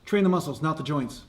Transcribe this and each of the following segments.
Train the muscles, not the joints.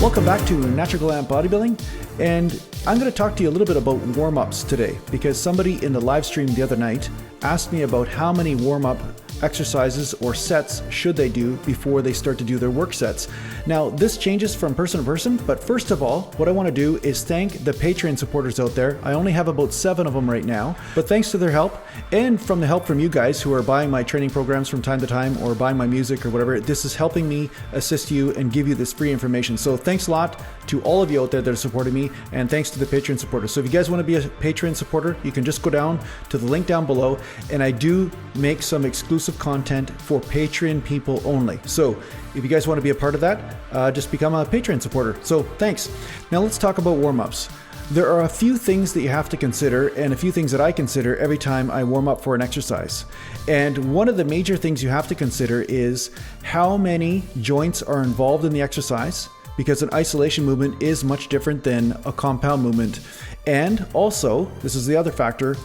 Welcome back to Natural Glam Bodybuilding, and I'm going to talk to you a little bit about warm-ups today because somebody in the live stream the other night asked me about how many warm-up exercises or sets should they do before they start to do their work sets. Now, this changes from person to person, but first of all, what I want to do is thank the Patreon supporters out there. I only have about 7 of them right now, but thanks to their help and from the help from you guys who are buying my training programs from time to time or buying my music or whatever, this is helping me assist you and give you this free information. So thanks a lot to all of you out there that are supporting me, and thanks to the Patreon supporters. So if you guys want to be a Patreon supporter, you can just go down to the link down below, and I do make some exclusive content for Patreon people only. So if you guys want to be a part of that, just become a Patreon supporter. So thanks. Now let's talk about warm-ups. There are a few things that you have to consider and a few things that I consider every time I warm up for an exercise. And one of the major things you have to consider is how many joints are involved in the exercise, because an isolation movement is much different than a compound movement. And also, this is the other factor,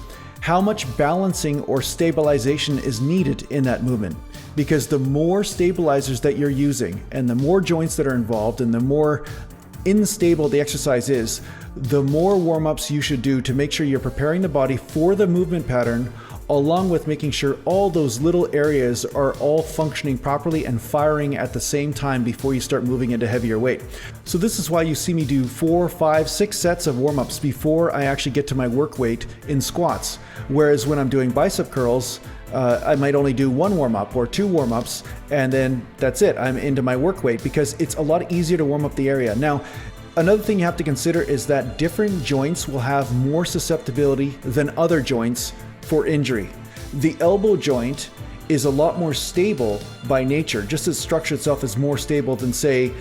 how much balancing or stabilization is needed in that movement. Because the more stabilizers that you're using and the more joints that are involved and the more unstable the exercise is, the more warm-ups you should do to make sure you're preparing the body for the movement pattern, along with making sure all those little areas are all functioning properly and firing at the same time before you start moving into heavier weight. So this is why you see me do 4, 5, 6 sets of warm-ups before I actually get to my work weight in squats. Whereas when I'm doing bicep curls, I might only do 1 warm-up or 2 warm-ups, and then that's it. I'm into my work weight because it's a lot easier to warm up the area. Now, another thing you have to consider is that different joints will have more susceptibility than other joints for injury. The elbow joint is a lot more stable by nature. Just its structure itself is more stable than, say,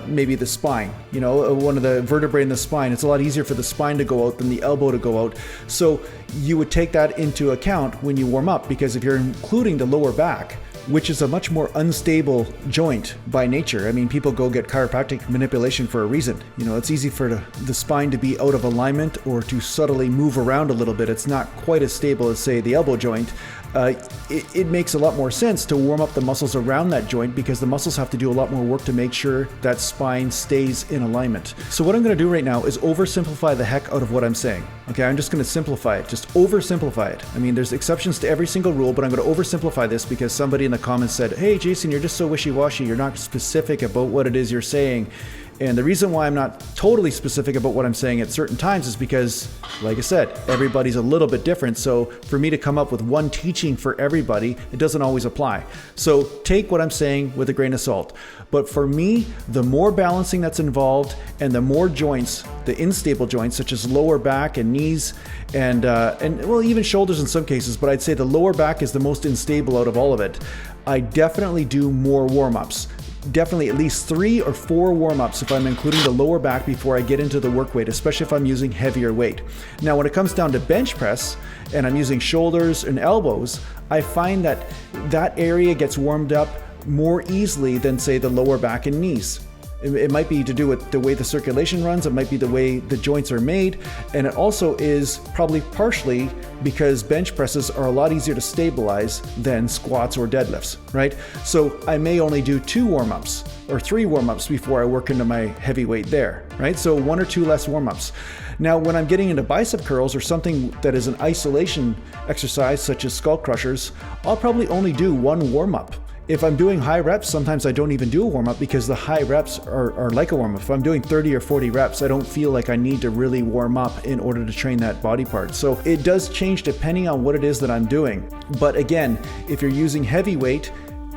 maybe the spine. You know, one of the vertebrae in the spine, it's a lot easier for the spine to go out than the elbow to go out. So you would take that into account when you warm up, because if you're including the lower back, which is a much more unstable joint by nature. I mean, people go get chiropractic manipulation for a reason. You know, it's easy for the spine to be out of alignment or to subtly move around a little bit. It's not quite as stable as, say, the elbow joint. It makes a lot more sense to warm up the muscles around that joint, because the muscles have to do a lot more work to make sure that spine stays in alignment. So what I'm going to do right now is oversimplify the heck out of what I'm saying. Okay, I'm just going to simplify it, just oversimplify it. I mean, there's exceptions to every single rule, but I'm going to oversimplify this because somebody in the comments said, "Hey Jason, you're just so wishy-washy, you're not specific about what it is you're saying." And the reason why I'm not totally specific about what I'm saying at certain times is because, like I said, everybody's a little bit different. So for me to come up with one teaching for everybody, it doesn't always apply. So take what I'm saying with a grain of salt. But for me, the more balancing that's involved and the more joints, the unstable joints, such as lower back and knees and well, even shoulders in some cases, but I'd say the lower back is the most unstable out of all of it. I definitely do more warm-ups. Definitely at least 3 or 4 warm-ups if I'm including the lower back before I get into the work weight, especially if I'm using heavier weight. Now, when it comes down to bench press and I'm using shoulders and elbows, I find that that area gets warmed up more easily than, say, the lower back and knees. It might be to do with the way the circulation runs, it might be the way the joints are made, and it also is probably partially because bench presses are a lot easier to stabilize than squats or deadlifts, right? So I may only do 2 warm-ups or 3 warm-ups before I work into my heavy weight there, right? So 1 or 2 less warm-ups. Now, when I'm getting into bicep curls or something that is an isolation exercise, such as skull crushers, I'll probably only do 1 warm-up. If I'm doing high reps, sometimes I don't even do a warm-up because the high reps are like a warm-up. If I'm doing 30 or 40 reps, I don't feel like I need to really warm up in order to train that body part. So it does change depending on what it is that I'm doing. But again, if you're using heavy weight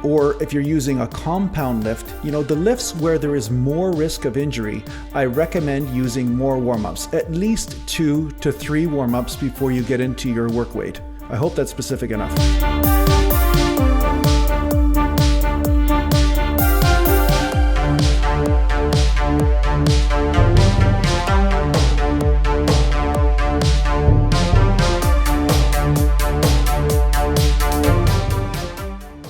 or if you're using a compound lift, you know, the lifts where there is more risk of injury, I recommend using more warm-ups, at least 2 to 3 warm-ups before you get into your work weight. I hope that's specific enough.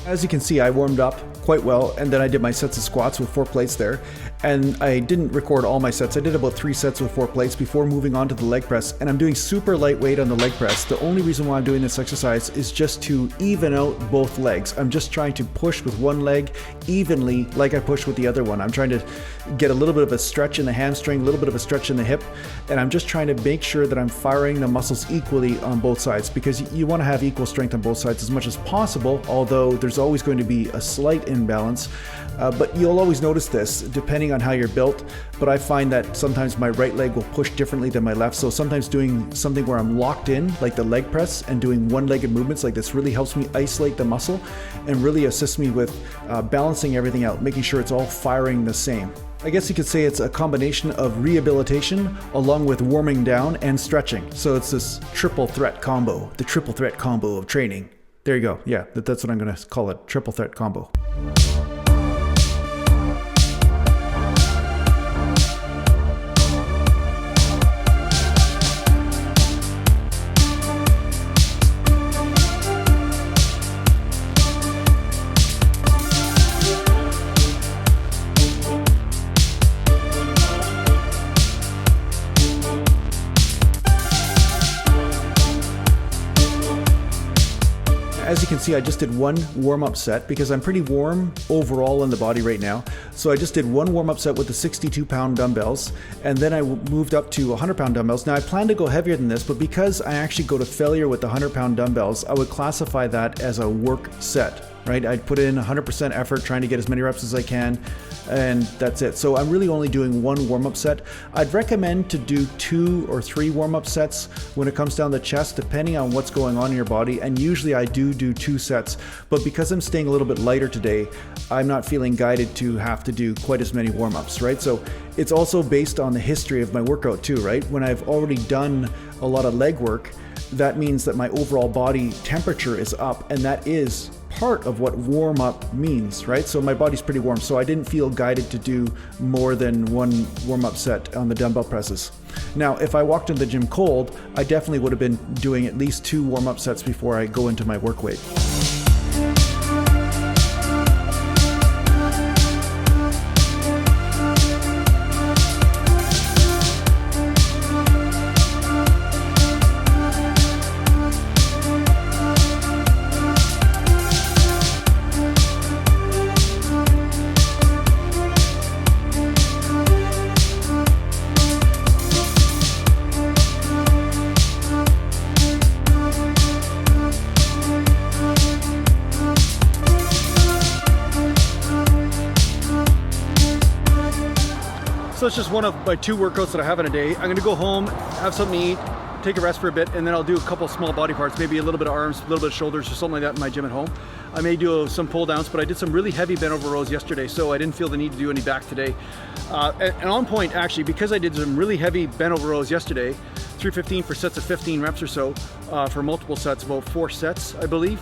As you can see, I warmed up quite well. And then I did my sets of squats with 4 plates there. And I didn't record all my sets. I did about 3 sets with 4 plates before moving on to the leg press. And I'm doing super lightweight on the leg press. The only reason why I'm doing this exercise is just to even out both legs. I'm just trying to push with one leg evenly like I push with the other one. I'm trying to get a little bit of a stretch in the hamstring, a little bit of a stretch in the hip. And I'm just trying to make sure that I'm firing the muscles equally on both sides, because you want to have equal strength on both sides as much as possible, although there's always going to be a slight imbalance. But you'll always notice this depending on how you're built. But I find that sometimes my right leg will push differently than my left. So sometimes doing something where I'm locked in, like the leg press, and doing one-legged movements like this really helps me isolate the muscle and really assists me with balancing everything out, making sure it's all firing the same. I guess you could say it's a combination of rehabilitation along with warming down and stretching. So it's this triple threat combo, the triple threat combo of training. There you go. Yeah, that's what I'm going to call it, triple threat combo. As you can see, I just did one warm-up set because I'm pretty warm overall in the body right now. So I just did one warm-up set with the 62-pound dumbbells, and then I moved up to 100-pound dumbbells. Now I plan to go heavier than this, but because I actually go to failure with the 100-pound dumbbells, I would classify that as a work set, right? I'd put in 100% effort trying to get as many reps as I can, and that's it. So I'm really only doing one warm-up set. I'd recommend to do 2 or 3 warm-up sets when it comes down the chest, depending on what's going on in your body. And usually I do 2 sets, but because I'm staying a little bit lighter today, I'm not feeling guided to have to do quite as many warm-ups, right? So it's also based on the history of my workout too, right? When I've already done a lot of leg work, that means that my overall body temperature is up, and that is part of what warm up means, right? So my body's pretty warm, so I didn't feel guided to do more than one warm up set on the dumbbell presses. Now, if I walked into the gym cold, I definitely would have been doing at least 2 warm up sets before I go into my work weight. So it's just one of my 2 workouts that I have in a day. I'm gonna go home, have something to eat, take a rest for a bit, and then I'll do a couple small body parts, maybe a little bit of arms, a little bit of shoulders, or something like that in my gym at home. I may do some pull downs, but I did some really heavy bent over rows yesterday, so I didn't feel the need to do any back today. And on point, actually, because I did some really heavy bent over rows yesterday, 315 for sets of 15 reps or so, for multiple sets, about 4 sets, I believe.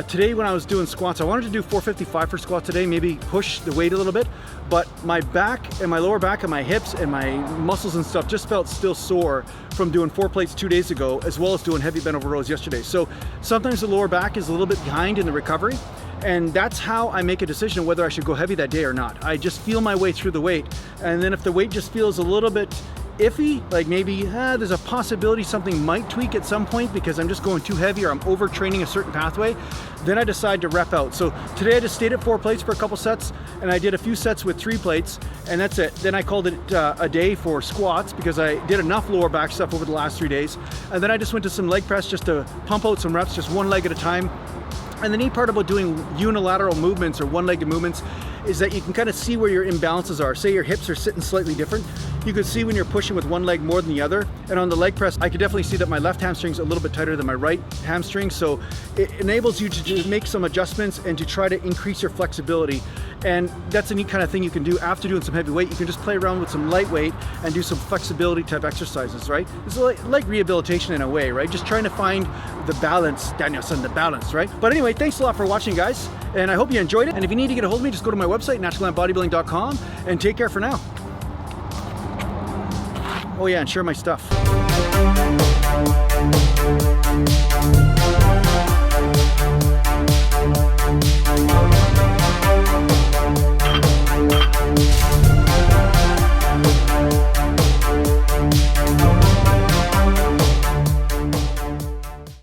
Today when I was doing squats, I wanted to do 455 for squats today, maybe push the weight a little bit, but my back and my lower back and my hips and my muscles and stuff just felt still sore from doing 4 plates 2 days ago, as well as doing heavy bent over rows yesterday. So sometimes the lower back is a little bit behind in the recovery, and that's how I make a decision of whether I should go heavy that day or not. I just feel my way through the weight, and then if the weight just feels a little bit iffy, like maybe there's a possibility something might tweak at some point because I'm just going too heavy or I'm overtraining a certain pathway, then I decide to rep out. So today I just stayed at 4 plates for a couple sets, and I did a few sets with 3 plates, and that's it. Then I called it a day for squats because I did enough lower back stuff over the last 3 days, and then I just went to some leg press just to pump out some reps, just one leg at a time. And the neat part about doing unilateral movements or one-legged movements is that you can kind of see where your imbalances are. Say your hips are sitting slightly different. You can see when you're pushing with one leg more than the other. And on the leg press, I could definitely see that my left hamstring's a little bit tighter than my right hamstring. So it enables you to just make some adjustments and to try to increase your flexibility. And that's a neat kind of thing you can do after doing some heavy weight. You can just play around with some lightweight and do some flexibility type exercises, right? It's like rehabilitation in a way, right? Just trying to find the balance, Danielson, the balance, right? But anyway, thanks a lot for watching, guys. And I hope you enjoyed it. And if you need to get a hold of me, just go to my website, naturallandbodybuilding.com, and take care for now. Oh yeah, and share my stuff.